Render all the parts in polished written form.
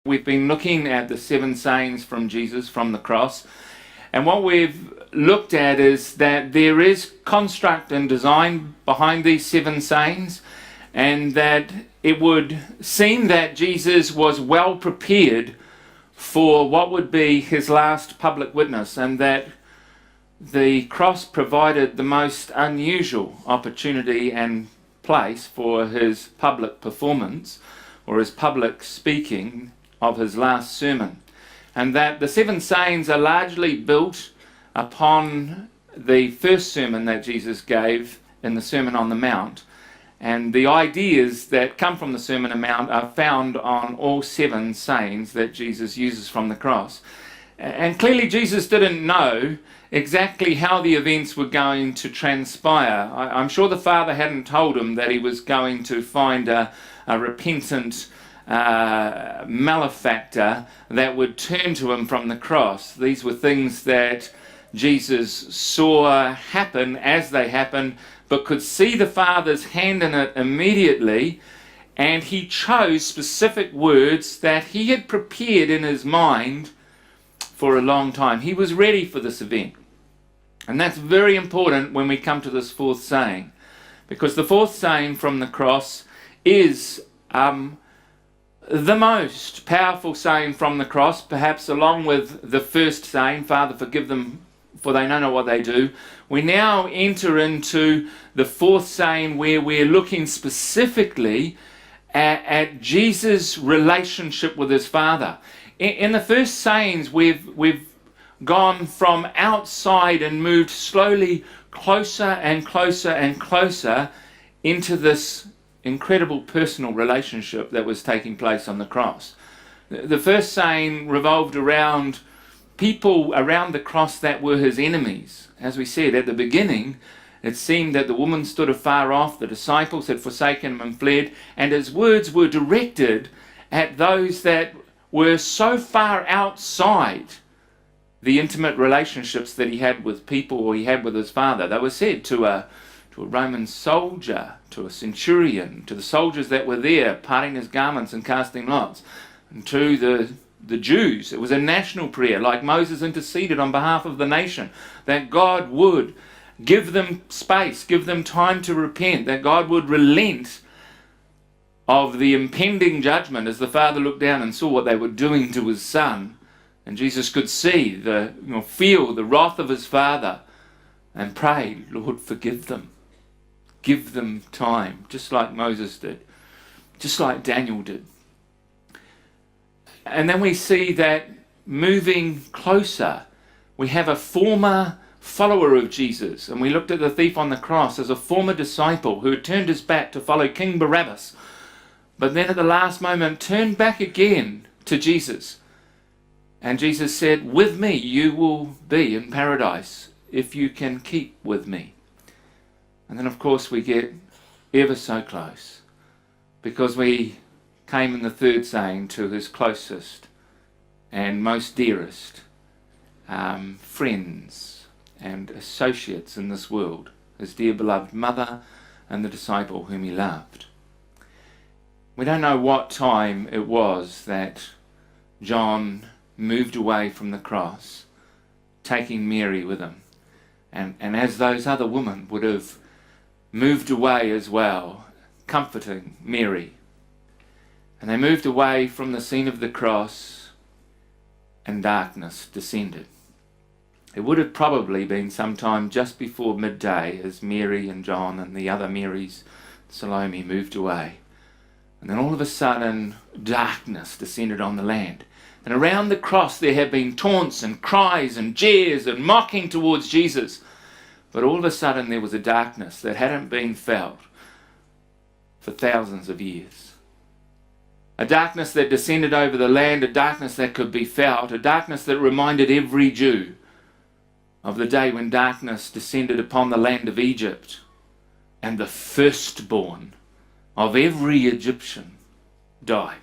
We've been looking at the 7 sayings from Jesus from the cross, and what we've looked at is that there is construct and design behind these 7 sayings, and that it would seem that Jesus was well prepared for what would be his last public witness, and that the cross provided the most unusual opportunity and place for his public performance or his public speaking of his last sermon, and that the 7 sayings are largely built upon the first sermon that Jesus gave in the Sermon on the Mount, and the ideas that come from the Sermon on the Mount are found on all 7 sayings that Jesus uses from the cross. And clearly Jesus didn't know exactly how the events were going to transpire. I'm sure the Father hadn't told him that he was going to find a repentant malefactor that would turn to him from the cross. These were things that Jesus saw happen as they happened, but could see the Father's hand in it immediately, and he chose specific words that he had prepared in his mind for a long time. He was ready for this event. And that's very important when we come to this 4th saying, because the 4th saying from the cross is the most powerful saying from the cross, perhaps along with the first saying, Father, forgive them, for they know not what they do. We now enter into the 4th saying, where we're looking specifically at Jesus' relationship with his Father. In the first sayings, we've gone from outside and moved slowly closer and closer and closer into this incredible personal relationship that was taking place on the cross. The first saying revolved around people around the cross that were his enemies. As we said at the beginning, it seemed that the woman stood afar off, the disciples had forsaken him and fled, and his words were directed at those that were so far outside the intimate relationships that he had with people, or he had with his Father. They were said to a Roman soldier, to a centurion, to the soldiers that were there parting his garments and casting lots, and to the Jews. It was a national prayer, like Moses interceded on behalf of the nation, that God would give them space, give them time to repent, that God would relent of the impending judgment as the Father looked down and saw what they were doing to his Son. And Jesus could see, feel the wrath of his Father and pray, Lord, forgive them. Give them time, just like Moses did, just like Daniel did. And then we see that moving closer, we have a former follower of Jesus, and we looked at the thief on the cross as a former disciple who had turned his back to follow King Barabbas, but then at the last moment turned back again to Jesus. And Jesus said, with me you will be in paradise if you can keep with me. And then of course we get ever so close, because we came in the 3rd saying to his closest and most dearest friends and associates in this world, his dear beloved mother and the disciple whom he loved. We don't know what time it was that John moved away from the cross, taking Mary with him. And as those other women would have moved away as well, comforting Mary. And they moved away from the scene of the cross, and darkness descended. It would have probably been sometime just before midday as Mary and John and the other Marys, Salome, moved away. And then all of a sudden, darkness descended on the land. And around the cross there had been taunts and cries and jeers and mocking towards Jesus. But all of a sudden there was a darkness that hadn't been felt for thousands of years. A darkness that descended over the land, a darkness that could be felt, a darkness that reminded every Jew of the day when darkness descended upon the land of Egypt, and the firstborn of every Egyptian died.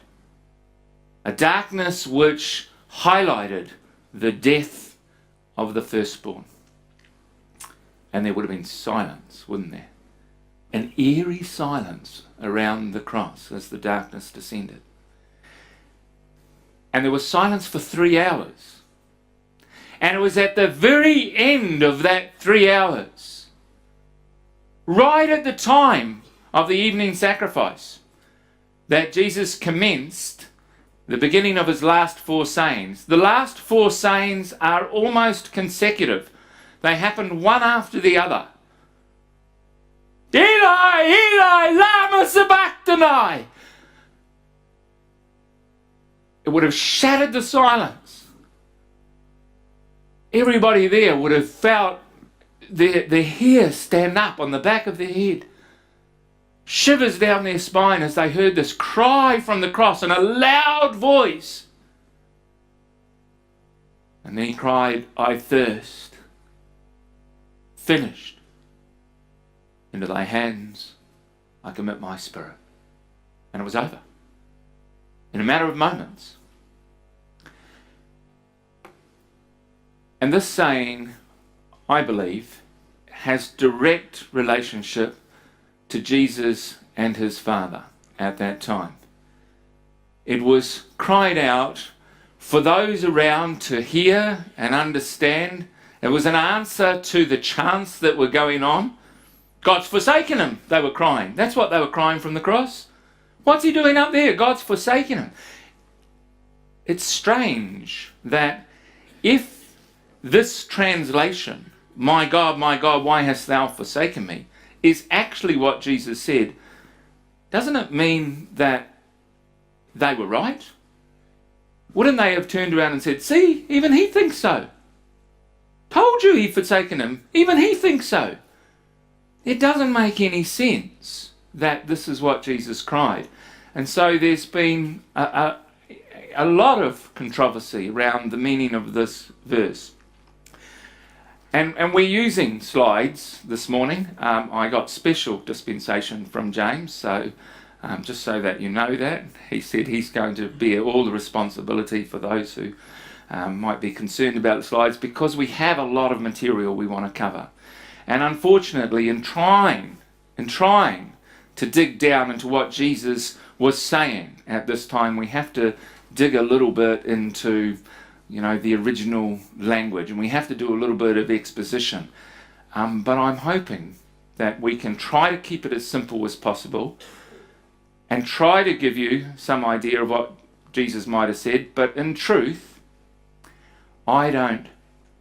A darkness which highlighted the death of the firstborn. And there would have been silence, wouldn't there? An eerie silence around the cross as the darkness descended. And there was silence for 3 hours. And it was at the very end of that 3 hours, right at the time of the evening sacrifice, that Jesus commenced the beginning of his last 4 sayings. The last 4 sayings are almost consecutive. They happened one after the other. Eli, Eli, lama sabachthani. It would have shattered the silence. Everybody there would have felt their hair stand up on the back of their head. Shivers down their spine as they heard this cry from the cross in a loud voice. And then he cried, I thirst. Finished. Into thy hands I commit my spirit. And it was over. In a matter of moments. And this saying, I believe, has direct relationship to Jesus and his Father at that time. It was cried out for those around to hear and understand. It was an answer to the chants that were going on. God's forsaken him, they were crying. That's what they were crying from the cross. What's he doing up there? God's forsaken him. It's strange that if this translation, my God, why hast thou forsaken me, is actually what Jesus said, doesn't it mean that they were right? Wouldn't they have turned around and said, see, even he thinks so. Told you he'd forsaken him. Even he thinks so. It doesn't make any sense that this is what Jesus cried. And so there's been a lot of controversy around the meaning of this verse. And we're using slides this morning. I got special dispensation from James, so just so that you know that. He said he's going to bear all the responsibility for those who might be concerned about the slides, because we have a lot of material we want to cover. And unfortunately, in trying to dig down into what Jesus was saying at this time, we have to dig a little bit into, the original language, and we have to do a little bit of exposition. But I'm hoping that we can try to keep it as simple as possible and try to give you some idea of what Jesus might have said. But in truth, I don't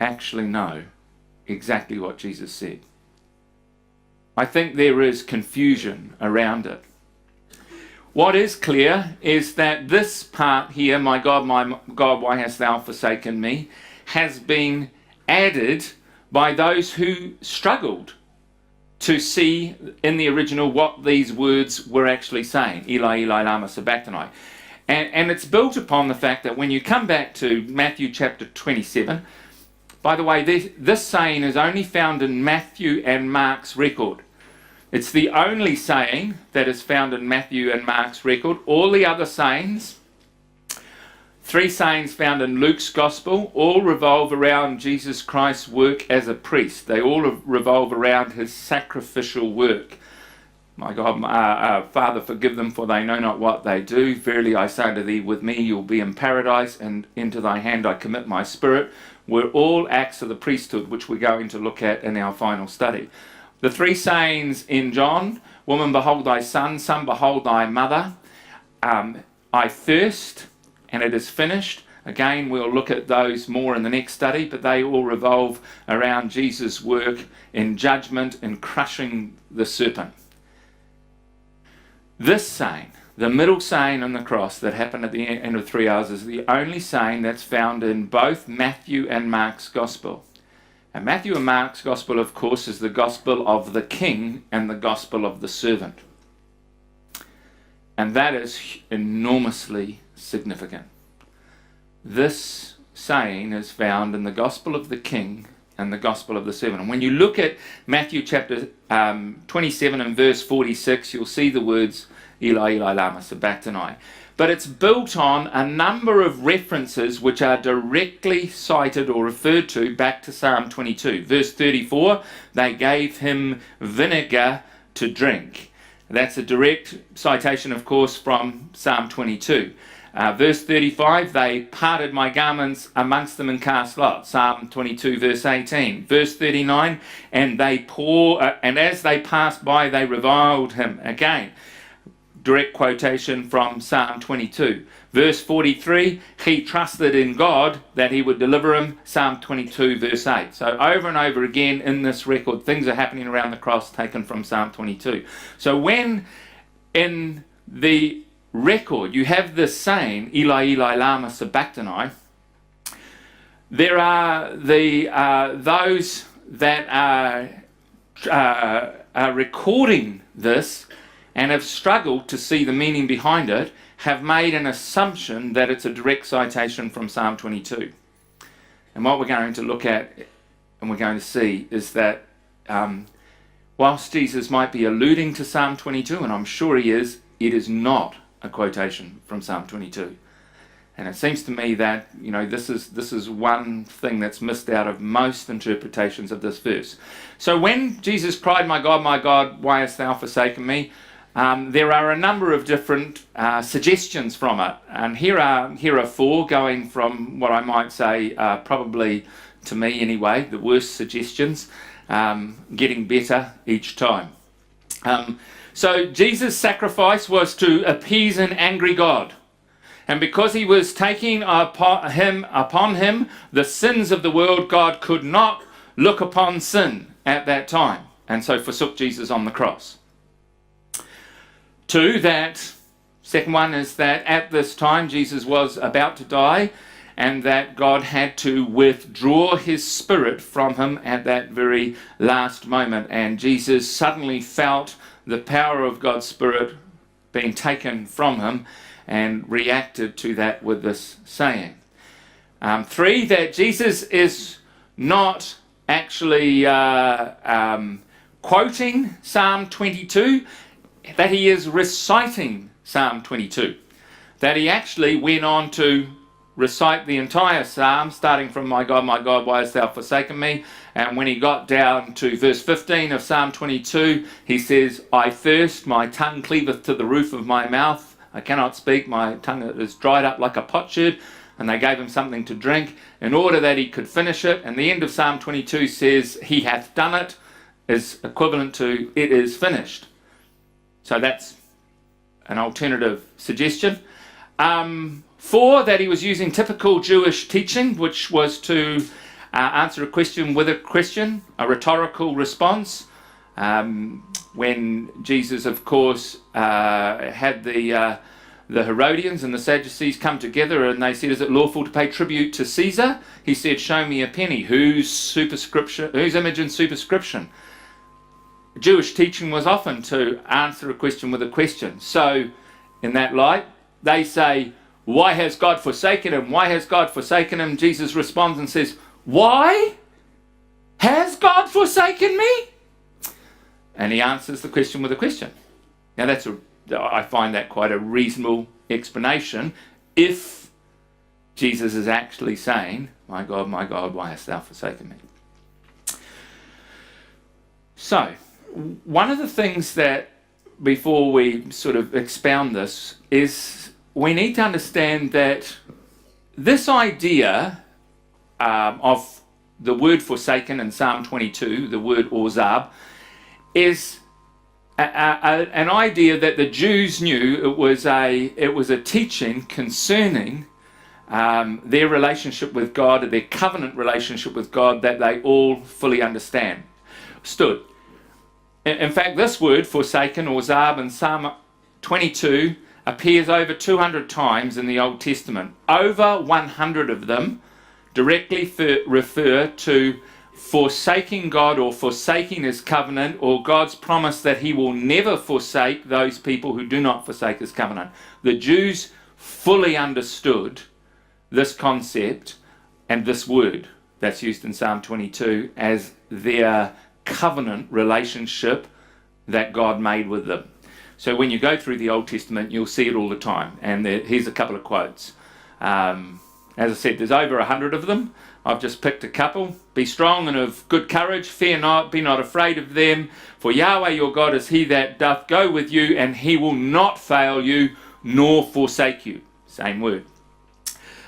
actually know exactly what Jesus said. I think there is confusion around it. What is clear is that this part here, my God, why hast thou forsaken me, has been added by those who struggled to see in the original what these words were actually saying. Eli, Eli, lama sabachthani. And it's built upon the fact that when you come back to Matthew chapter 27, by the way, this saying is only found in Matthew and Mark's record. It's the only saying that is found in Matthew and Mark's record. All the other sayings, 3 sayings found in Luke's gospel, all revolve around Jesus Christ's work as a priest. They all revolve around his sacrificial work. My God, Father, forgive them, for they know not what they do. Verily I say unto thee, with me you'll be in paradise, and into thy hand I commit my spirit, were all acts of the priesthood, which we're going to look at in our final study. The 3 sayings in John, woman, behold thy son behold thy mother, I thirst, and it is finished. Again, we'll look at those more in the next study, but they all revolve around Jesus' work in judgment and crushing the serpent. This saying, the middle saying on the cross that happened at the end of 3 hours, is the only saying that's found in both Matthew and Mark's gospel. And Matthew and Mark's gospel, of course, is the gospel of the king and the gospel of the servant. And that is enormously significant. This saying is found in the gospel of the king and the gospel of the servant. And when you look at Matthew chapter 27 and verse 46, you'll see the words, Eli, Eli, lama sabachthani. But it's built on a number of references which are directly cited or referred to back to Psalm 22. Verse 34, they gave him vinegar to drink. That's a direct citation, of course, from Psalm 22. Verse 35, they parted my garments amongst them and cast lots. Psalm 22, verse 18. Verse 39, and as they passed by, they reviled him. Again, direct quotation from Psalm 22. Verse 43, he trusted in God that he would deliver him. Psalm 22, verse 8. So over and over again in this record, things are happening around the cross taken from Psalm 22. So when in the record you have this saying, Eli, Eli, lama sabachthani, there are those that are recording this and have struggled to see the meaning behind it, have made an assumption that it's a direct citation from Psalm 22. And what we're going to look at and we're going to see is that whilst Jesus might be alluding to Psalm 22, and I'm sure he is, it is not a quotation from Psalm 22. And it seems to me that, this is one thing that's missed out of most interpretations of this verse. So when Jesus cried, my God, why hast thou forsaken me? There are a number of different suggestions from it, and here are four, going from what I might say probably, to me anyway, the worst suggestions, getting better each time. So Jesus' sacrifice was to appease an angry God, and because he was taking upon him the sins of the world, God could not look upon sin at that time, and so forsook Jesus on the cross. Second one is that at this time Jesus was about to die, and that God had to withdraw his spirit from him at that very last moment, and Jesus suddenly felt the power of God's spirit being taken from him and reacted to that with this saying. 3, that Jesus is not actually quoting Psalm 22, that he is reciting Psalm 22, that he actually went on to recite the entire psalm, starting from my God, why hast thou forsaken me? And when he got down to verse 15 of Psalm 22, he says, I thirst, my tongue cleaveth to the roof of my mouth, I cannot speak, my tongue is dried up like a potsherd. And they gave him something to drink in order that he could finish it. And the end of Psalm 22 says, he hath done it, is equivalent to it is finished. So that's an alternative suggestion. 4, that he was using typical Jewish teaching, which was to answer a question with a question, a rhetorical response. When Jesus, of course, had the Herodians and the Sadducees come together and they said, is it lawful to pay tribute to Caesar? He said, show me a penny. Whose image and superscription? Jewish teaching was often to answer a question with a question. So, in that light, they say, why has God forsaken him? Why has God forsaken him? Jesus responds and says, why has God forsaken me? And he answers the question with a question. Now I find that quite a reasonable explanation if Jesus is actually saying, my God, why hast thou forsaken me? So, one of the things that, before we sort of expound this, is we need to understand that this idea of the word forsaken in Psalm 22, the word ozab, is an idea that the Jews knew. It was a teaching concerning their relationship with God, their covenant relationship with God, that they all fully understood. In fact, this word forsaken or zab in Psalm 22 appears over 200 times in the Old Testament. Over 100 of them directly refer to forsaking God or forsaking his covenant, or God's promise that he will never forsake those people who do not forsake his covenant. The Jews fully understood this concept and this word that's used in Psalm 22 as their covenant relationship that God made with them. So when you go through the Old Testament, you'll see it all the time. And here's a couple of quotes. As I said, there's over 100 of them. I've just picked a couple. Be strong and of good courage, fear not, be not afraid of them. For Yahweh your God is he that doth go with you, and he will not fail you, nor forsake you. same word.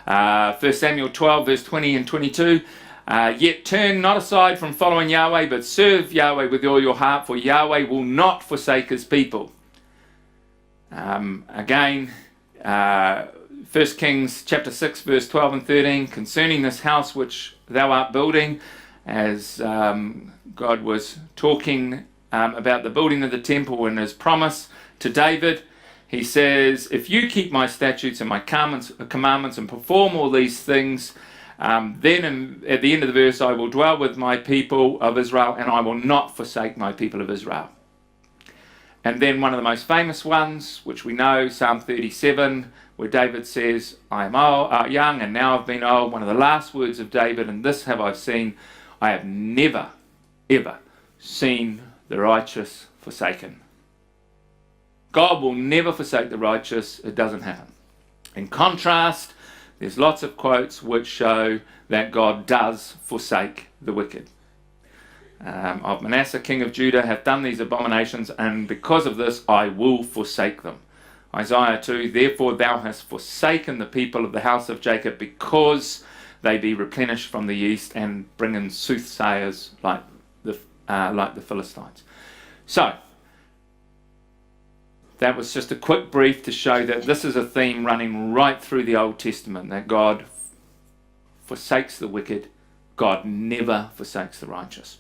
1 Samuel 12 verse 20 and 22. Yet turn not aside from following Yahweh, but serve Yahweh with all your heart, for Yahweh will not forsake his people. Again, 1 Kings chapter 6 verse 12 and 13, concerning this house which thou art building, as God was talking about the building of the temple and his promise to David, he says, if you keep my statutes and my commandments and perform all these things, then at the end of the verse, I will dwell with my people of Israel, and I will not forsake my people of Israel. And then one of the most famous ones, which we know, Psalm 37, where David says, I am old, young, and now I've been old. One of the last words of David, and this have I seen, I have never, ever seen the righteous forsaken. God will never forsake the righteous. It doesn't happen. In contrast, there's lots of quotes which show that God does forsake the wicked. Of Manasseh, king of Judah, hath done these abominations, and because of this I will forsake them. Isaiah 2, therefore thou hast forsaken the people of the house of Jacob, because they be replenished from the east, and bring in soothsayers like the Philistines. So, that was just a quick brief to show that this is a theme running right through the Old Testament, that God forsakes the wicked, God never forsakes the righteous.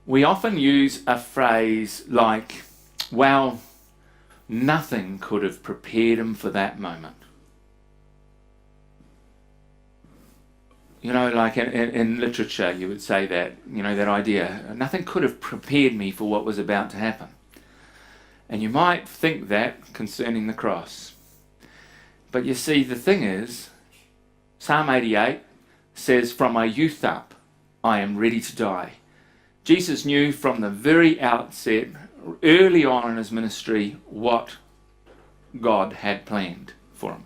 We often use a phrase like, well, nothing could have prepared him for that moment. You know, like in literature you would say that, you know, that idea, nothing could have prepared me for what was about to happen. And you might think that concerning the cross. But you see, the thing is, Psalm 88 says, from my youth up, I am ready to die. Jesus knew from the very outset, early on in his ministry, what God had planned for him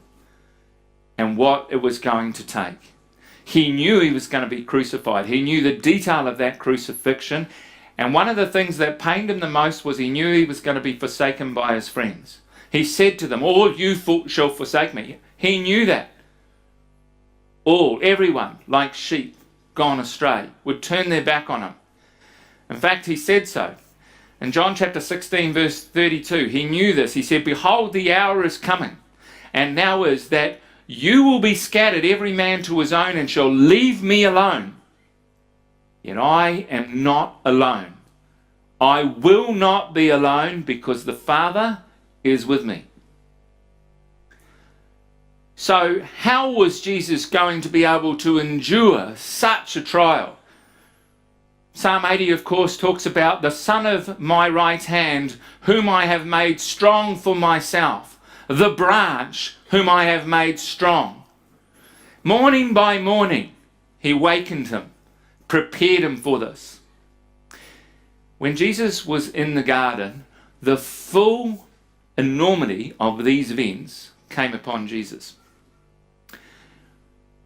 and what it was going to take. He knew he was going to be crucified. He knew the detail of that crucifixion. And one of the things that pained him the most was he knew he was going to be forsaken by his friends. He said to them, all you shall forsake me. He knew that. Everyone, like sheep, gone astray, would turn their back on him. In fact, he said so. In John chapter 16, verse 32, he knew this. He said, behold, the hour is coming, and now is, that you will be scattered, every man to his own, and shall leave me alone. Yet I am not alone. I will not be alone, because the Father is with me. So how was Jesus going to be able to endure such a trial? Psalm 80, of course, talks about the Son of my right hand, whom I have made strong for myself, the branch whom I have made strong. Morning by morning, he wakened him, prepared him for this. When Jesus was in the garden, the full enormity of these events came upon Jesus.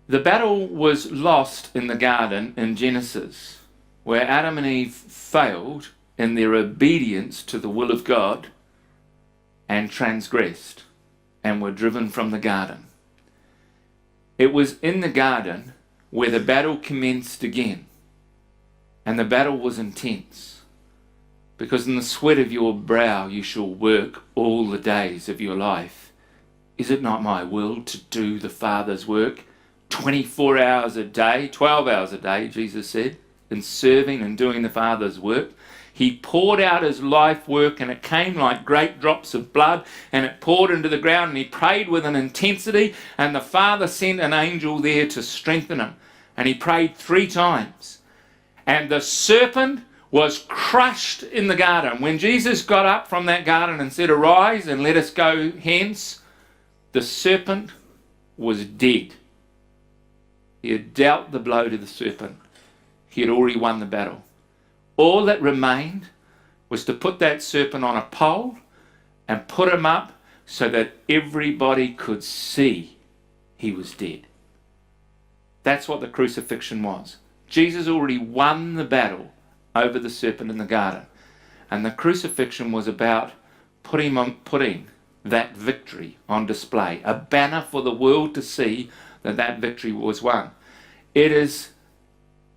The battle was lost in the garden in Genesis, where Adam and Eve failed in their obedience to the will of God and transgressed and were driven from the garden. It was in the garden where the battle commenced again, and the battle was intense, because in the sweat of your brow you shall work all the days of your life. Is it not my will to do the Father's work 24 hours a day, 12 hours a day, Jesus said, in serving and doing the Father's work? He poured out his life work, and it came like great drops of blood, and it poured into the ground, and he prayed with an intensity, and the Father sent an angel there to strengthen him. And he prayed 3 times. And the serpent was crushed in the garden. When Jesus got up from that garden and said, arise and let us go hence, the serpent was dead. He had dealt the blow to the serpent. He had already won the battle. All that remained was to put that serpent on a pole and put him up so that everybody could see he was dead. That's what the crucifixion was. Jesus already won the battle over the serpent in the garden. And the crucifixion was about putting that victory on display, a banner for the world to see that that victory was won. It is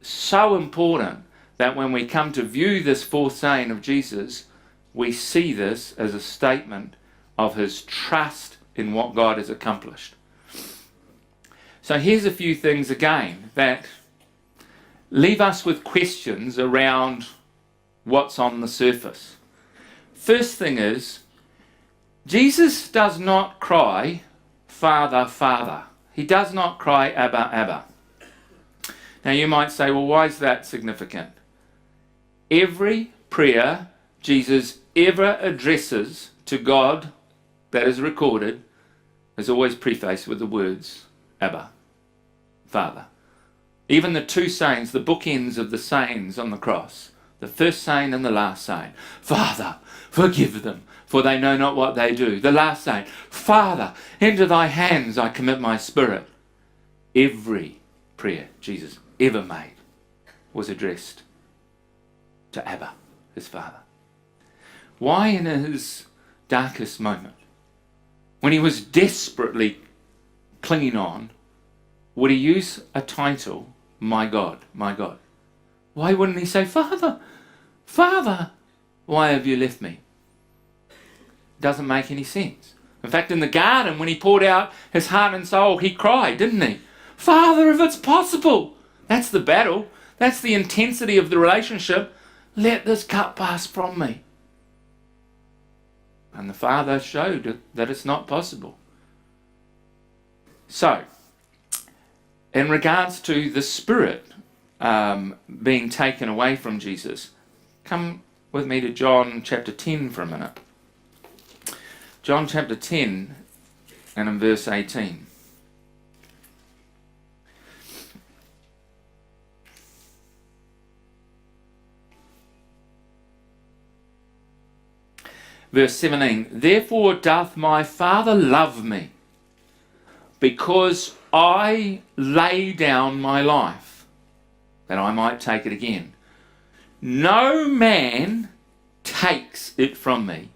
so important that when we come to view this fourth saying of Jesus, we see this as a statement of his trust in what God has accomplished. So here's a few things again that leave us with questions around what's on the surface. First thing is, Jesus does not cry, Father, Father. He does not cry, Abba, Abba. Now you might say, well, why is that significant? Every prayer Jesus ever addresses to God that is recorded is always prefaced with the words, Abba, Father. Even the two sayings, the bookends of the sayings on the cross, the first saying and the last saying, Father, forgive them, for they know not what they do. The last saying, Father, into thy hands I commit my spirit. Every prayer Jesus ever made was addressed to Abba, his Father. Why in his darkest moment, when he was desperately clinging on, would he use a title, my God, my God? Why wouldn't he say, Father, Father, why have you left me? Doesn't make any sense. In fact, in the garden, when he poured out his heart and soul, he cried, didn't he? Father, if it's possible. That's the battle. That's the intensity of the relationship. Let this cup pass from me. And the Father showed that it's not possible. So, in regards to the Spirit being taken away from Jesus, come with me to John chapter 10 for a minute. John chapter 10 and in verse 18. Verse 17, therefore doth my Father love me, because I lay down my life, that I might take it again. No man takes it from me.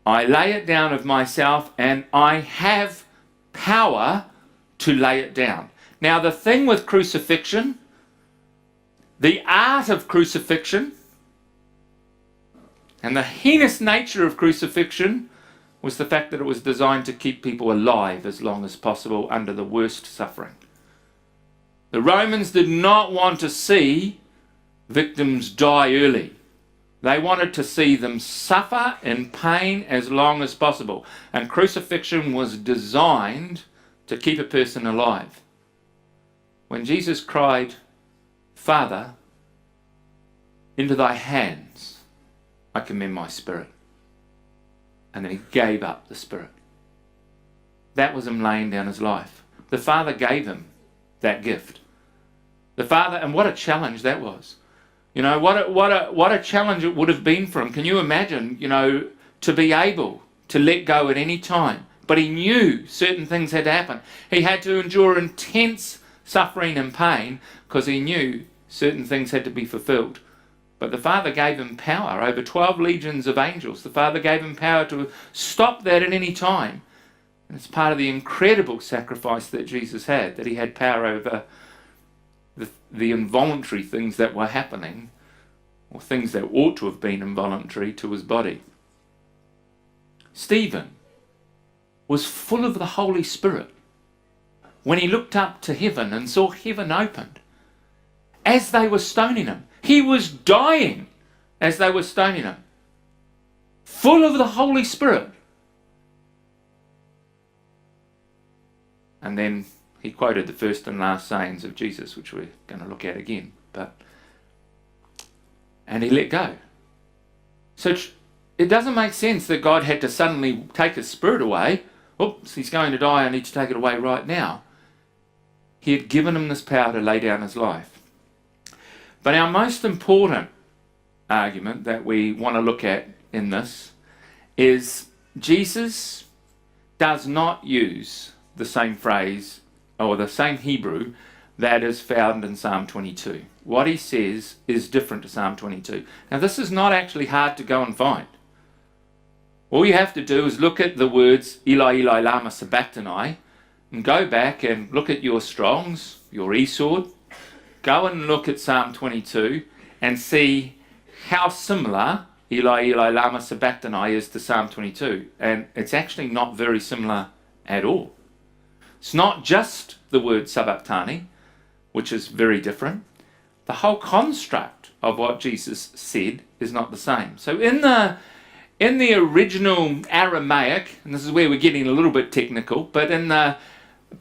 I lay it down of myself, and I have power to lay it down. Now the thing with crucifixion, the art of crucifixion, and the heinous nature of crucifixion was the fact that it was designed to keep people alive as long as possible under the worst suffering. The Romans did not want to see victims die early. They wanted to see them suffer in pain as long as possible. And crucifixion was designed to keep a person alive. When Jesus cried, Father, into thy hands I commend my spirit. And then he gave up the spirit. That was him laying down his life. The Father gave him that gift. The Father, and what a challenge that was. You know, what a challenge it would have been for him. Can you imagine, you know, to be able to let go at any time? But he knew certain things had to happen. He had to endure intense suffering and pain because he knew certain things had to be fulfilled. But the Father gave him power over 12 legions of angels. The Father gave him power to stop that at any time. And it's part of the incredible sacrifice that Jesus had, that he had power over the involuntary things that were happening, or things that ought to have been involuntary to his body. Stephen was full of the Holy Spirit when he looked up to heaven and saw heaven opened. As they were stoning him, he was dying as they were stoning him, full of the Holy Spirit. And then he quoted the first and last sayings of Jesus, which we're going to look at again. And he let go. So it doesn't make sense that God had to suddenly take his spirit away. Oops, he's going to die, I need to take it away right now. He had given him this power to lay down his life. But our most important argument that we want to look at in this is Jesus does not use the same phrase or the same Hebrew that is found in Psalm 22. What he says is different to Psalm 22. Now this is not actually hard to go and find. All you have to do is look at the words Eli, Eli, lama sabachthani, and go back and look at your Strongs, your eSword. Go and look at Psalm 22 and see how similar Eli, Eli, lama sabachthani is to Psalm 22. And it's actually not very similar at all. It's not just the word sabachthani, which is very different. The whole construct of what Jesus said is not the same. So in the original Aramaic, and this is where we're getting a little bit technical, but in the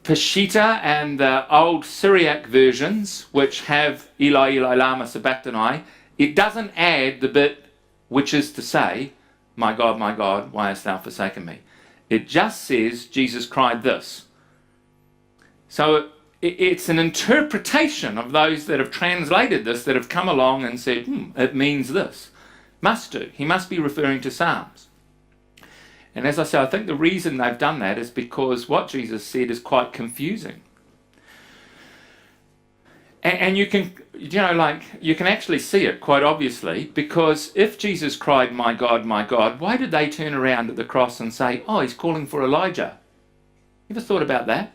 Peshitta and the old Syriac versions, which have Eli, Eli, lama sabachthani, it doesn't add the bit which is to say, my God, why hast thou forsaken me? It just says, Jesus cried this. So it's an interpretation of those that have translated this, that have come along and said, it means this. Must do. He must be referring to Psalms. And as I say, I think the reason they've done that is because what Jesus said is quite confusing. And you can actually see it quite obviously, because if Jesus cried, my God, why did they turn around at the cross and say, oh, he's calling for Elijah? You ever thought about that?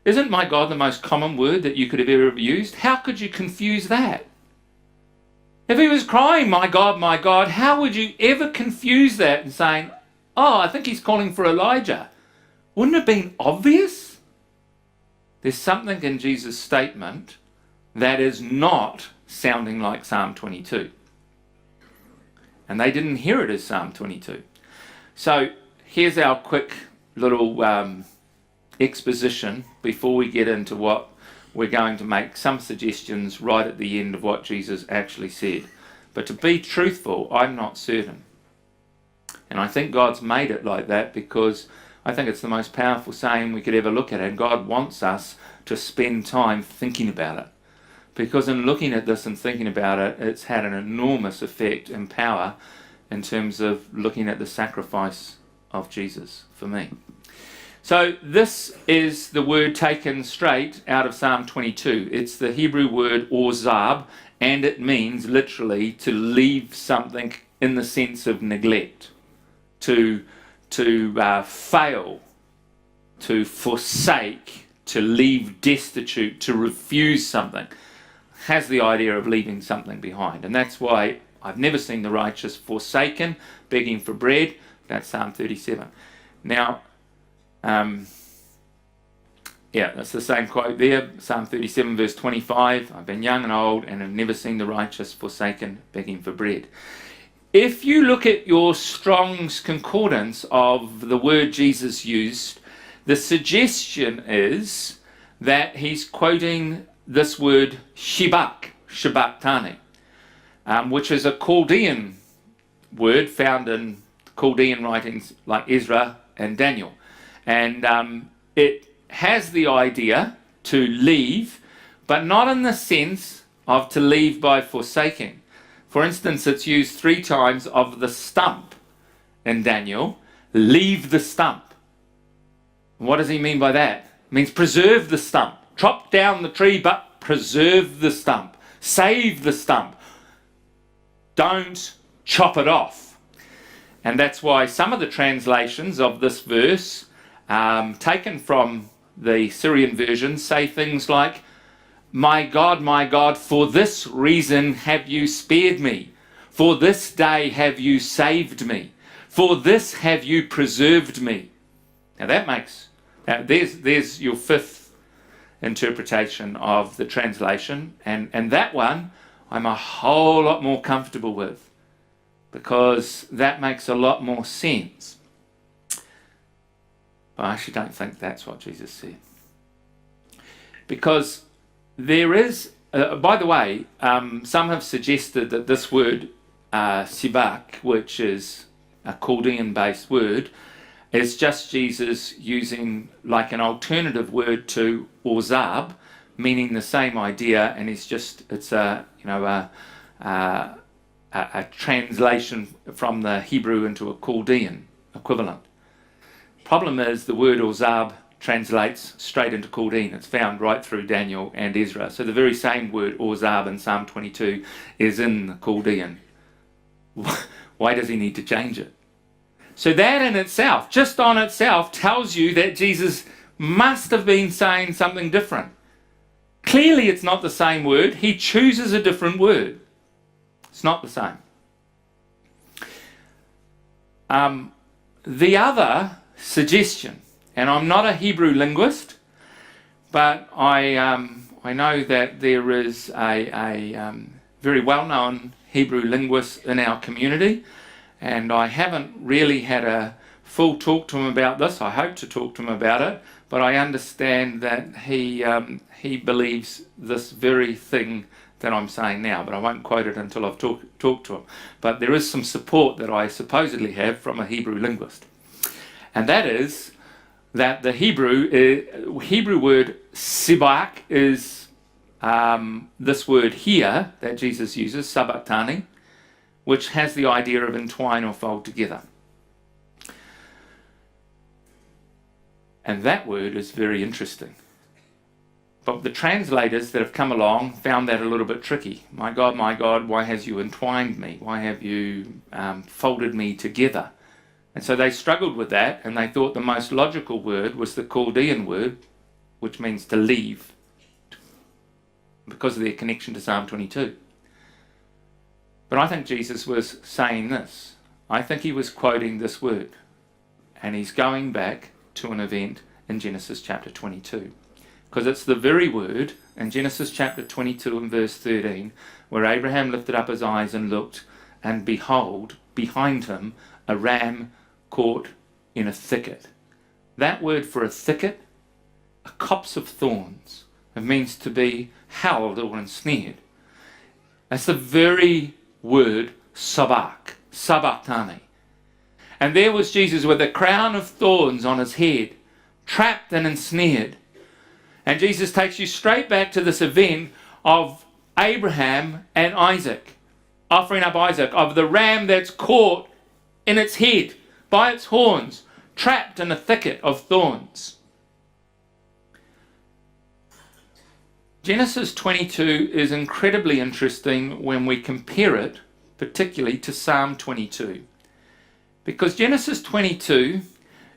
Isn't my God the most common word that you could have ever used? How could you confuse that? If he was crying, my God, how would you ever confuse that and saying, oh, I think he's calling for Elijah? Wouldn't it have been obvious? There's something in Jesus' statement that is not sounding like Psalm 22. And they didn't hear it as Psalm 22. So here's our quick little exposition before we get into what we're going to make some suggestions right at the end of what Jesus actually said. But to be truthful, I'm not certain. And I think God's made it like that because I think it's the most powerful saying we could ever look at. And God wants us to spend time thinking about it. Because in looking at this and thinking about it, it's had an enormous effect and power in terms of looking at the sacrifice of Jesus for me. So this is the word taken straight out of Psalm 22. It's the Hebrew word ozab, and it means literally to leave something in the sense of neglect, to fail, to forsake, to leave destitute, to refuse something. Has the idea of leaving something behind. And that's why I've never seen the righteous forsaken, begging for bread. That's Psalm 37. Now, that's the same quote there. Psalm 37 verse 25. I've been young and old and have never seen the righteous forsaken, begging for bread. If you look at your Strong's concordance of the word Jesus used, the suggestion is that he's quoting this word sabachthani, which is a Chaldean word found in Chaldean writings like Ezra and Daniel. And it has the idea to leave, but not in the sense of to leave by forsaking. For instance, it's used 3 times of the stump in Daniel. Leave the stump. What does he mean by that? It means preserve the stump. Chop down the tree, but preserve the stump. Save the stump. Don't chop it off. And that's why some of the translations of this verse, taken from the Syrian version, say things like, my God, for this reason have you spared me. For this day have you saved me. For this have you preserved me. Now there's your 5th interpretation of the translation, and that one I'm a whole lot more comfortable with, because that makes a lot more sense. But I actually don't think that's what Jesus said, because there is by the way, some have suggested that this word sivak, which is a Chaldean based word, is just Jesus using like an alternative word to ozab, meaning the same idea, and it's a translation from the Hebrew into a Chaldean equivalent. Problem is the word ozab translates straight into Chaldean. It's found right through Daniel and Ezra. So the very same word ozab in Psalm 22 is in the Chaldean. Why does he need to change it? So that in itself, just on itself, tells you that Jesus must have been saying something different. Clearly it's not the same word. He chooses a different word. It's not the same. The other suggestion, and I'm not a Hebrew linguist, but I know that there is a very well-known Hebrew linguist in our community, and I haven't really had a full talk to him about this. I hope to talk to him about it, but I understand that he believes this very thing that I'm saying now, but I won't quote it until I've talked to him. But there is some support that I supposedly have from a Hebrew linguist, and that is that the Hebrew word sibach is this word here that Jesus uses, sabachthani, which has the idea of entwine or fold together. And that word is very interesting. But the translators that have come along found that a little bit tricky. My God, why has you entwined me? Why have you folded me together? And so they struggled with that, and they thought the most logical word was the Chaldean word, which means to leave, because of their connection to Psalm 22. But I think Jesus was saying this. I think he was quoting this word, and he's going back to an event in Genesis chapter 22. Because it's the very word in Genesis chapter 22 and verse 13 where Abraham lifted up his eyes and looked, and behold, behind him a ram caught in a thicket. That word for a thicket, a copse of thorns, it means to be held or ensnared. That's the very word sabachthani. And there was Jesus with a crown of thorns on his head, trapped and ensnared. And Jesus takes you straight back to this event of Abraham and Isaac, offering up Isaac, of the ram that's caught in its head, by its horns, trapped in a thicket of thorns. Genesis 22 is incredibly interesting when we compare it, particularly to Psalm 22. Because Genesis 22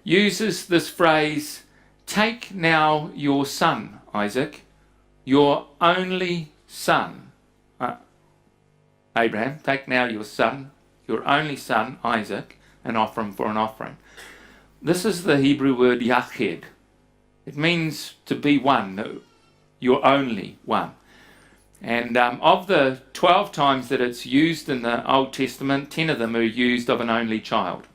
uses this phrase, take now your son, Isaac, your only son. Abraham, take now your son, your only son, Isaac, and offer him for an offering. This is the Hebrew word yached. It means to be one, your only one. And of the 12 times that it's used in the Old Testament, 10 of them are used of an only child.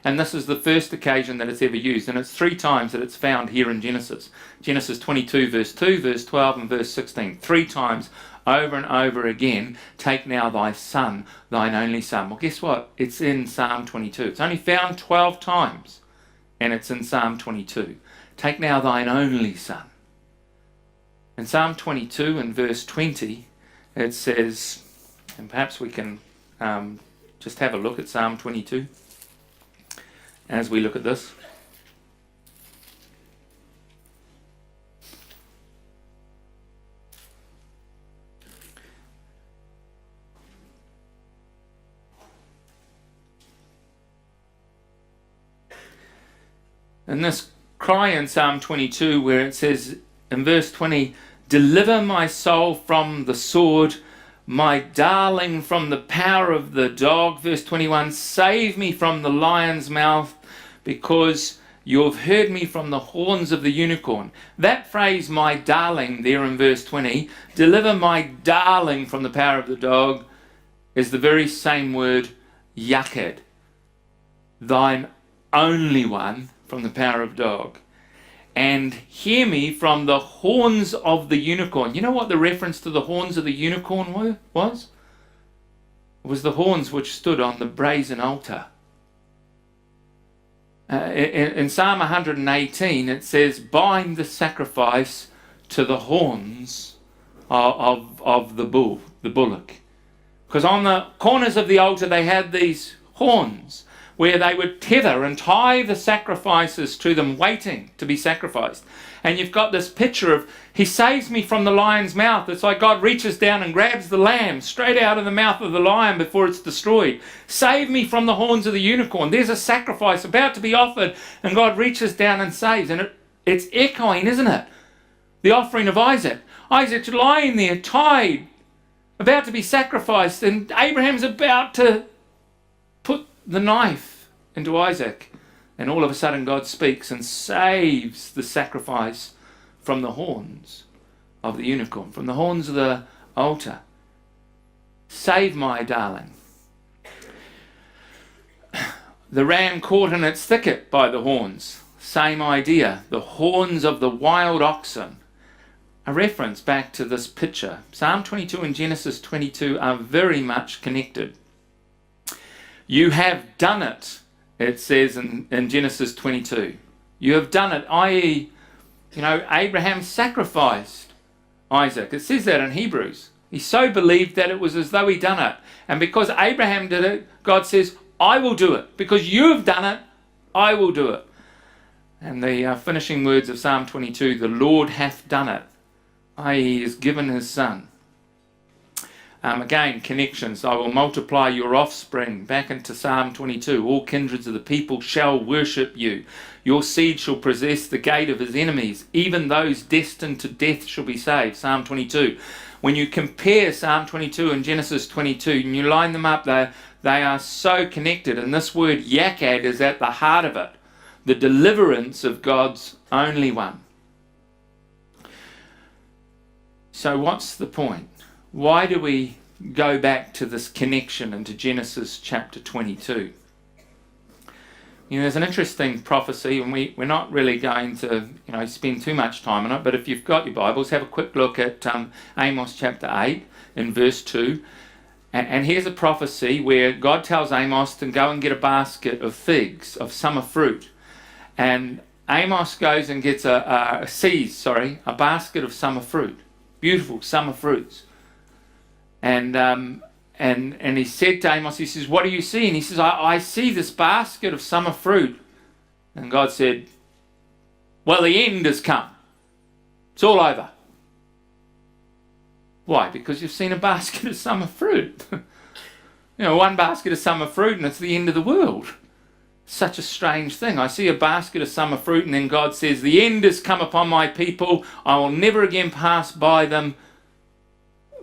And this is the first occasion that it's ever used. And it's 3 times that it's found here in Genesis. Genesis 22 verse 2, verse 12 and verse 16. 3 times over and over again, take now thy son, thine only son. Well, guess what? It's in Psalm 22. It's only found 12 times. And it's in Psalm 22. Take now thine only son. In Psalm 22 and verse 20, it says, and perhaps we can just have a look at Psalm 22. As we look at this. And this cry in Psalm 22 where it says in verse 20, deliver my soul from the sword, my darling from the power of the dog. Verse 21, save me from the lion's mouth, because you have heard me from the horns of the unicorn. That phrase, my darling, there in verse 20, deliver my darling from the power of the dog, is the very same word, yached, thine only one from the power of dog. And hear me from the horns of the unicorn. You know what the reference to the horns of the unicorn was? It was the horns which stood on the brazen altar. In Psalm 118 it says, bind the sacrifice to the horns of the bullock. Because on the corners of the altar they had these horns where they would tether and tie the sacrifices to them, waiting to be sacrificed. And you've got this picture of, he saves me from the lion's mouth. It's like God reaches down and grabs the lamb straight out of the mouth of the lion before it's destroyed. Save me from the horns of the unicorn. There's a sacrifice about to be offered, and God reaches down and saves. And it's echoing, isn't it? The offering of Isaac. Isaac's lying there, tied, about to be sacrificed, and Abraham's about to put the knife into Isaac. And all of a sudden God speaks and saves the sacrifice from the horns of the unicorn, from the horns of the altar. Save my darling. The ram caught in its thicket by the horns. Same idea. The horns of the wild oxen. A reference back to this picture. Psalm 22 and Genesis 22 are very much connected. You have done it, it says in Genesis 22. You have done it, i.e., Abraham sacrificed Isaac. It says that in Hebrews. He so believed that it was as though he'd done it. And because Abraham did it, God says, I will do it. Because you've done it, I will do it. And the finishing words of Psalm 22, the Lord hath done it, i.e., he has given his son. Again, connections. I will multiply your offspring. Back into Psalm 22. All kindreds of the people shall worship you. Your seed shall possess the gate of his enemies. Even those destined to death shall be saved. Psalm 22. When you compare Psalm 22 and Genesis 22, and you line them up, they are so connected. And this word yakad is at the heart of it. The deliverance of God's only one. So what's the point? Why do we go back to this connection into Genesis chapter 22? There's an interesting prophecy, and we're not really going to spend too much time on it, but if you've got your Bibles, have a quick look at Amos chapter 8 in verse 2. And here's a prophecy where God tells Amos to go and get a basket of figs, of summer fruit. And Amos goes and gets a basket of summer fruit. Beautiful summer fruits. And he said to Amos, he says, what do you see? And he says, I see this basket of summer fruit. And God said, well, the end has come. It's all over. Why? Because you've seen a basket of summer fruit. One basket of summer fruit and it's the end of the world. Such a strange thing. I see a basket of summer fruit and then God says, the end has come upon my people. I will never again pass by them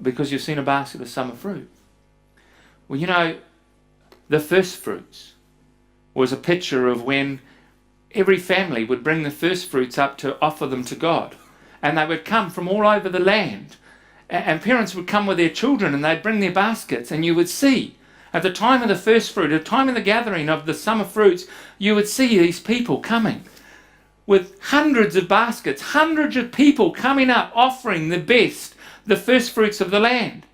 because you've seen a basket of summer fruit. Well, the first fruits was a picture of when every family would bring the first fruits up to offer them to God. And they would come from all over the land. And parents would come with their children and they'd bring their baskets, and you would see at the time of the first fruit, at the time of the gathering of the summer fruits, you would see these people coming with hundreds of baskets, hundreds of people coming up offering the best, the first fruits of the land.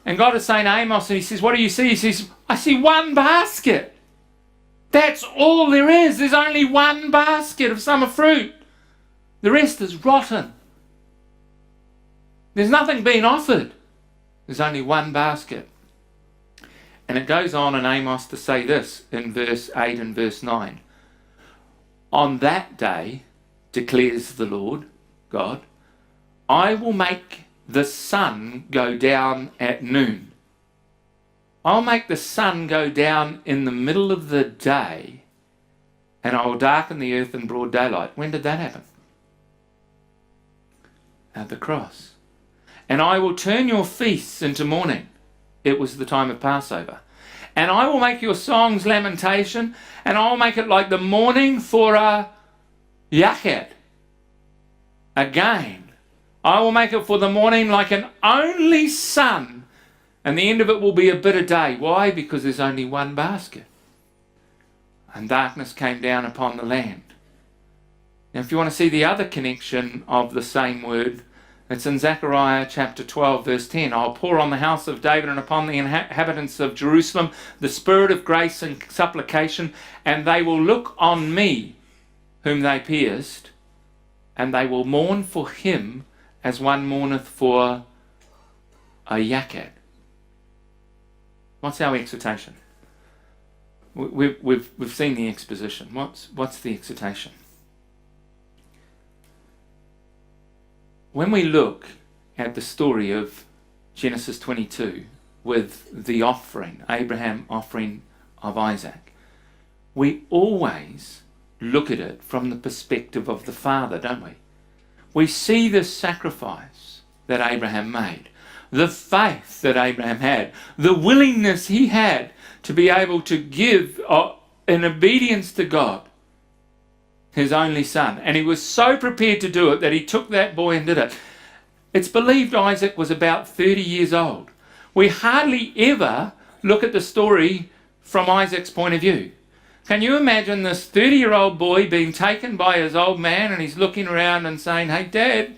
And God is saying to Amos, and he says, what do you see? He says, I see one basket. That's all there is. There's only one basket of summer fruit. The rest is rotten. There's nothing being offered. There's only one basket. And it goes on in Amos to say this in verse 8 and verse 9. On that day, declares the Lord God, I will make the sun go down at noon. I'll make the sun go down in the middle of the day, and I will darken the earth in broad daylight. When did that happen? At the cross. And I will turn your feasts into mourning. It was the time of Passover. And I will make your songs lamentation, and I will make it like the mourning for a yakad. Again, I will make it for the morning like an only son, and the end of it will be a bitter day. Why? Because there's only one basket. And darkness came down upon the land. Now, if you want to see the other connection of the same word, it's in Zechariah chapter 12, verse 10. I'll pour on the house of David and upon the inhabitants of Jerusalem the spirit of grace and supplication, and they will look on me, whom they pierced, and they will mourn for him as one mourneth for a yakad. What's our exhortation? We've seen the exposition. What's the exhortation? when we look at the story of Genesis 22 with the offering, Abraham offering of Isaac, we always look at it from the perspective of the father, don't we? We see the sacrifice that Abraham made, the faith that Abraham had, the willingness he had to be able to give in obedience to God his only son. And he was so prepared to do it that he took that boy and did it. It's believed Isaac was about 30 years old. We hardly ever look at the story from Isaac's point of view. Can you imagine this 30-year-old boy being taken by his old man, and he's looking around and saying, "Hey, Dad,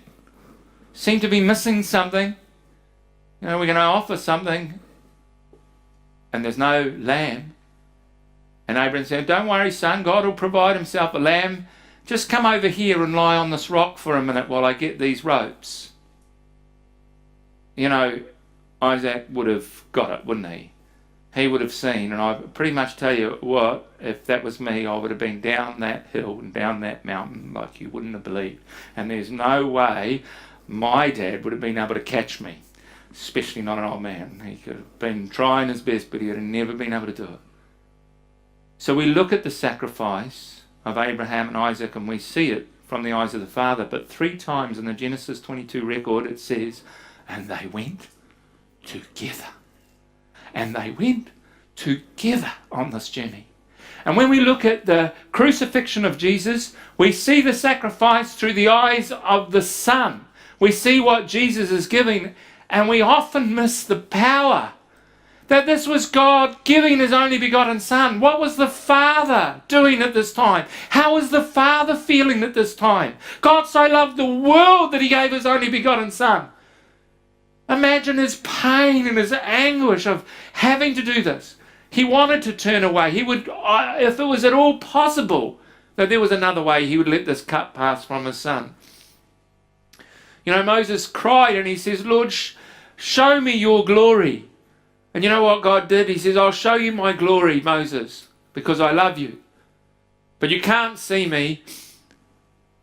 seem to be missing something. You know, we're going to offer something, and there's no lamb." And Abraham said, "Don't worry, son, God will provide himself a lamb. Just come over here and lie on this rock for a minute while I get these ropes." You know, Isaac would have got it, wouldn't he? He would have seen, and I pretty much tell you what, if that was me, I would have been down that hill and down that mountain like you wouldn't have believed. And there's no way my dad would have been able to catch me, especially not an old man. He could have been trying his best, but he would have never been able to do it. So we look at the sacrifice of Abraham and Isaac, and we see it from the eyes of the father. But 3 times in the Genesis 22 record it says, "And they went together." And they went together on this journey. And when we look at the crucifixion of Jesus, we see the sacrifice through the eyes of the Son. We see what Jesus is giving, and we often miss the power that this was God giving his only begotten Son. What was the Father doing at this time? How was the Father feeling at this time? God so loved the world that he gave his only begotten Son. Imagine his pain and his anguish of having to do this. He wanted to turn away. He would, if it was at all possible that there was another way, he would let this cup pass from his son. You know, Moses cried and he says, "Lord, show me your glory." And you know what God did? He says, "I'll show you my glory, Moses, because I love you. But you can't see me.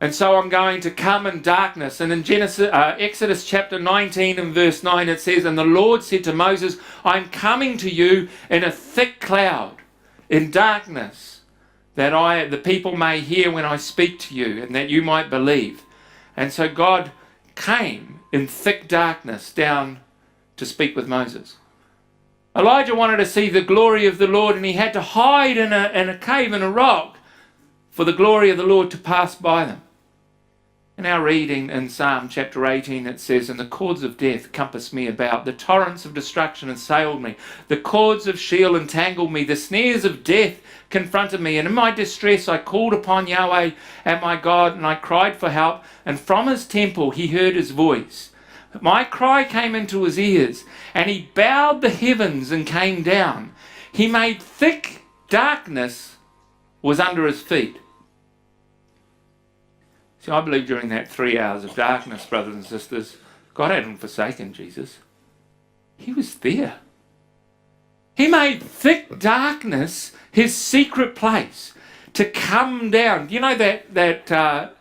And so I'm going to come in darkness." And in Exodus chapter 19 and verse 9 it says, "And the Lord said to Moses, I'm coming to you in a thick cloud, in darkness, that the people may hear when I speak to you, and that you might believe." And so God came in thick darkness down to speak with Moses. Elijah wanted to see the glory of the Lord, and he had to hide in a cave, in a rock, for the glory of the Lord to pass by them. In our reading in Psalm chapter 18 it says, "And the cords of death compassed me about, the torrents of destruction assailed me, the cords of Sheol entangled me, the snares of death confronted me, and in my distress I called upon Yahweh and my God, and I cried for help, and from his temple he heard his voice. My cry came into his ears, and he bowed the heavens and came down. He made thick darkness was under his feet." See, I believe during that 3 hours of darkness, brothers and sisters, God hadn't forsaken Jesus. He was there. He made thick darkness his secret place to come down. Do you know that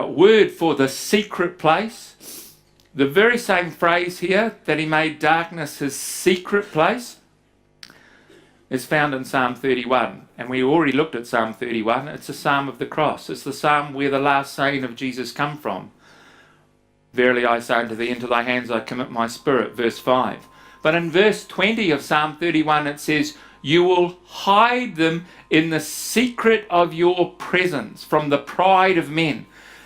word for the secret place? The very same phrase here, that he made darkness his secret place, is found in Psalm 31. And we already looked at Psalm 31. It's a psalm of the cross. It's the psalm where the last saying of Jesus come from. "Verily I say unto thee, into thy hands I commit my spirit," verse 5. But in verse 20 of Psalm 31 it says, "You will hide them in the secret of your presence from the pride of men."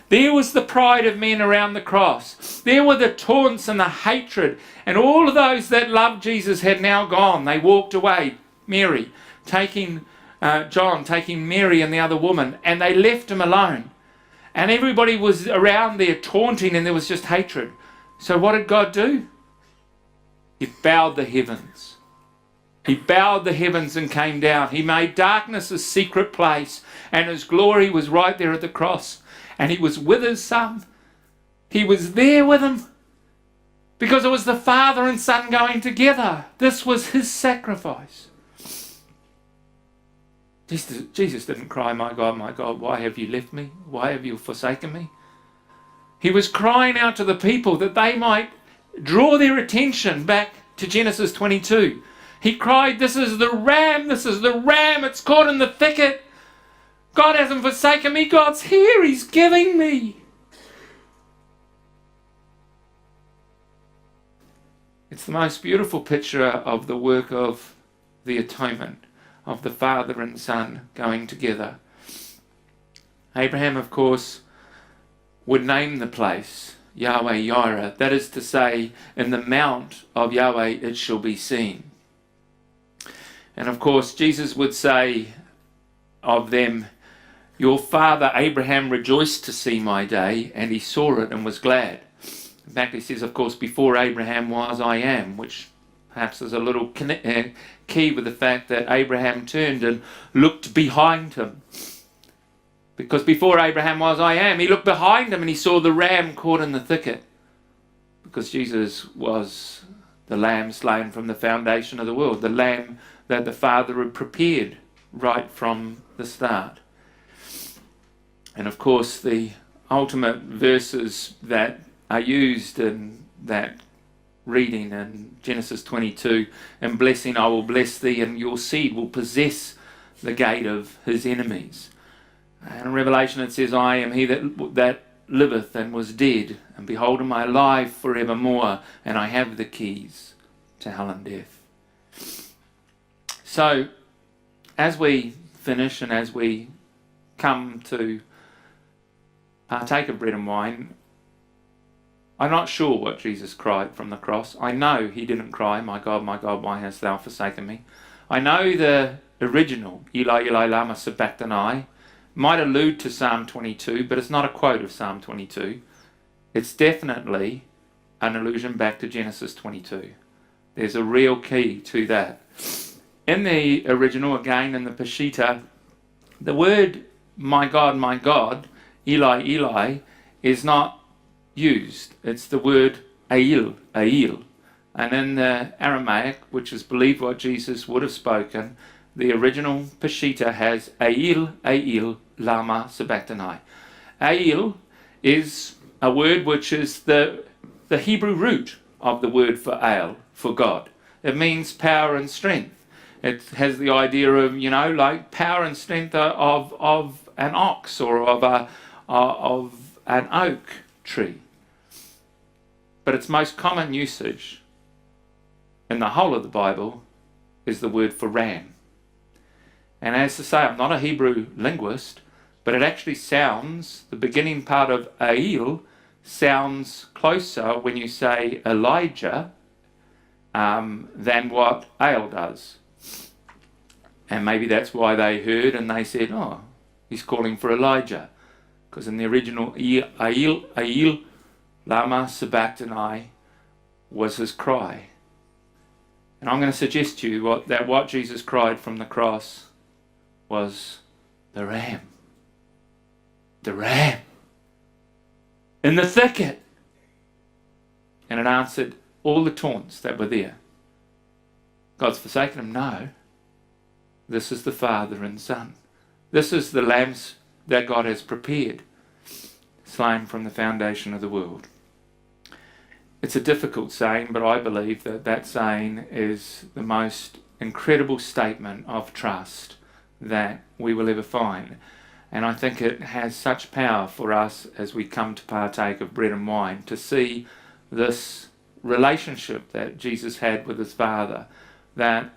There was the pride of men around the cross. There were the taunts and the hatred. And all of those that loved Jesus had now gone. They walked away. Mary taking John, taking Mary and the other woman, and they left him alone. And everybody was around there taunting, and there was just hatred. So what did God do? He bowed the heavens. He bowed the heavens and came down. He made darkness a secret place, and his glory was right there at the cross. And he was with his son. He was there with him, because it was the Father and Son going together. This was his sacrifice. Jesus didn't cry, my God, why have you left me? Why have you forsaken me?" He was crying out to the people that they might draw their attention back to Genesis 22. He cried, this is the ram, it's caught in the thicket. God hasn't forsaken me, God's here, He's giving me. It's the most beautiful picture of the work of the atonement, of the Father and Son going together. Abraham, of course, would name the place Yahweh Yireh. That is to say, in the mount of Yahweh it shall be seen. And of course, Jesus would say of them, your father Abraham rejoiced to see my day, and he saw it and was glad. In fact, he says, of course, before Abraham was, I am, which perhaps is a little key with the fact that Abraham turned and looked behind him. Because before Abraham was, I am, he looked behind him and he saw the ram caught in the thicket. Because Jesus was the lamb slain from the foundation of the world, the lamb that the Father had prepared right from the start. And of course, the ultimate verses that are used in that reading in Genesis 22, in blessing I will bless thee, and your seed will possess the gate of his enemies. And in Revelation it says, I am he that liveth and was dead, and behold, am I alive forevermore, and I have the keys to hell and death. So, as we finish and as we come to partake of bread and wine, I'm not sure what Jesus cried from the cross. I know he didn't cry, my God, why hast thou forsaken me? I know the original, Eli, Eli, lama sabachthani, might allude to Psalm 22, but it's not a quote of Psalm 22. It's definitely an allusion back to Genesis 22. There's a real key to that. In the original, again in the Peshitta, the word my God, Eli, Eli, is not used. It's the word Ail. And in the Aramaic, which is believed what Jesus would have spoken, the original Peshitta has Ail, lama sabachthani. Ail is a word which is the Hebrew root of the word for Ale, for God. It means power and strength. It has the idea of, like power and strength of an ox or of an oak tree. But its most common usage in the whole of the Bible is the word for ram. And as to say, I'm not a Hebrew linguist, but it actually sounds, the beginning part of Ail sounds closer when you say Elijah than what Ale does. And maybe that's why they heard and they said, oh, he's calling for Elijah. Because in the original, Ail, lama sabachthani was his cry. And I'm going to suggest to you what Jesus cried from the cross was the ram. The ram. In the thicket. And it answered all the taunts that were there. God's forsaken him? No. This is the Father and Son. This is the lambs that God has prepared, slain from the foundation of the world. It's a difficult saying, but I believe that saying is the most incredible statement of trust that we will ever find. And I think it has such power for us as we come to partake of bread and wine, to see this relationship that Jesus had with his Father, that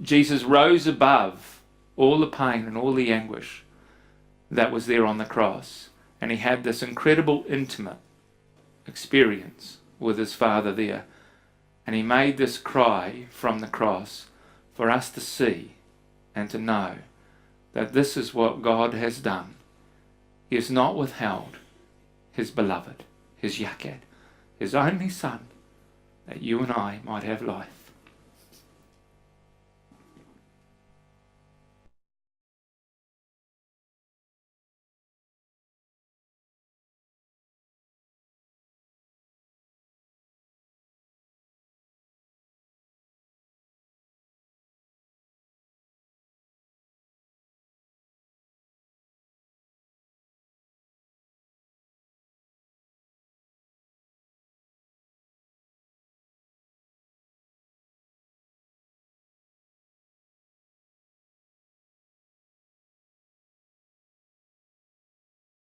Jesus rose above all the pain and all the anguish that was there on the cross. And he had this incredible intimate experience with his Father there. And he made this cry from the cross for us to see and to know that this is what God has done. He has not withheld his beloved, his Yakad, his only Son, that you and I might have life.